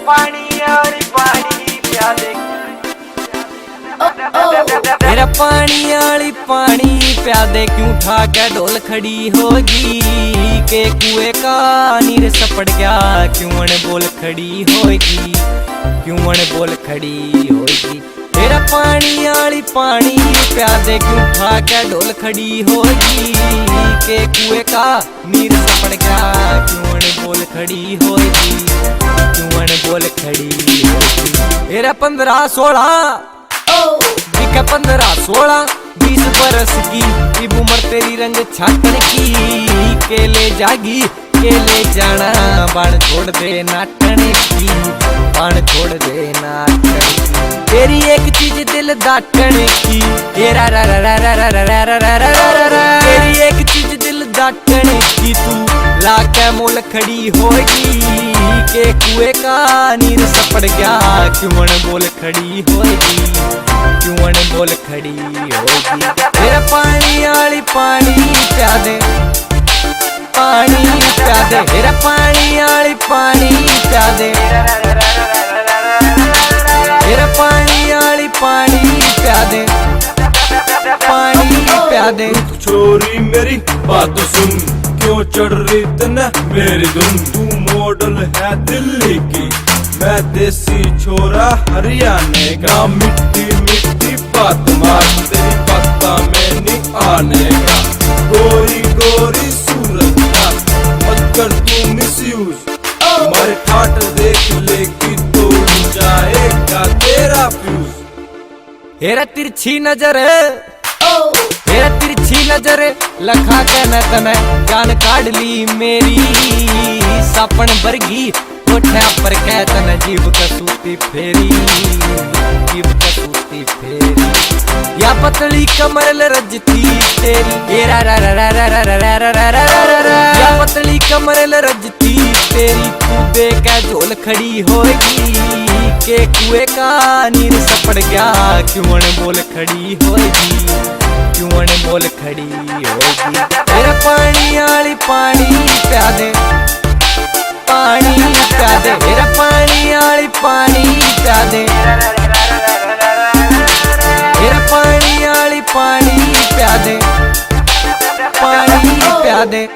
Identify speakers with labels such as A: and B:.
A: पानी और पानी पिया दे,
B: मेरा पानी आली पानी प्या दे। क्यों ठाके ढोल खड़ी होगी के कुएं का नीर सपड़ गया। क्यों बोल खड़ी होगी, क्यों बोल खड़ी होगी। मेरा पानी आली पानी प्या दे। क्यों ठाके ढोल खड़ी होगी के कुएं का नीर सपड़ गया। क्यों बोल खड़ी होगी, क्यों बोल खड़ी होगी। मेरा 15-16 दिखे 15-16 20 बरस की इब उम्र तेरी रंग छाटन की। के ले जागी के ले जाना, बाण छोड़ दे नाटन की, बाण छोड़ दे नाटन की। तेरी एक चीज दिल दाटन की, तेरा रा रा रा रा रा रा रा रा रा रा रा। तेरी एक चीज दिल दाटन की, तू लाके मोल खड़ी होगी के कुएं का नीर सपड़ गया। क्यों बोल खड़ी होगी, क्यों बोल खड़ी होगी। मेरा पानी आली पानी प्या दे, पानी प्या दे। मेरा पानी आली पानी प्या दे, मेरा पानी आली पानी प्या दे, पानी प्या दे।
C: छोरी मेरी बात सुन, क्यों चढ़ रही तने मेरी धुन। तू मॉडल है दिल्ली की, मैं देसी छोरा हरियाणे का। मिट्टी मिट्टी बात मार, तेरी पत्ता में नहीं आने का। गोरी गोरी सूरत का मत कर तू मिसयूज। हमारे ठाट देख लेगी तो जाएगा तेरा फ्यूज।
B: हेरा तिरछी नजर, हेरा तिरछी नजर लखा के न तने जान काढ़ ली मेरी। सापन बरगी कोठा पर कह तने जीव कसूती फेरी, जीव कसूती फेरी। या पतली कमर लरजती तेरी, हेरा रा रा रा रा रा रा रा रा रा रा। या पतली कमर लरजती तेरी, तू देके झोल खड़ी होगी के कुएं का नीर सपड़ गया। क्यों बोल खड़ी होगी, क्यों बोल खड़ी होगी। मेरा पानी आली पानी प्या दे, पानी प्या दे। मेरा पानी आली पानी प्या दे, मेरा पानी आली पानी प्या दे, पानी प्या दे।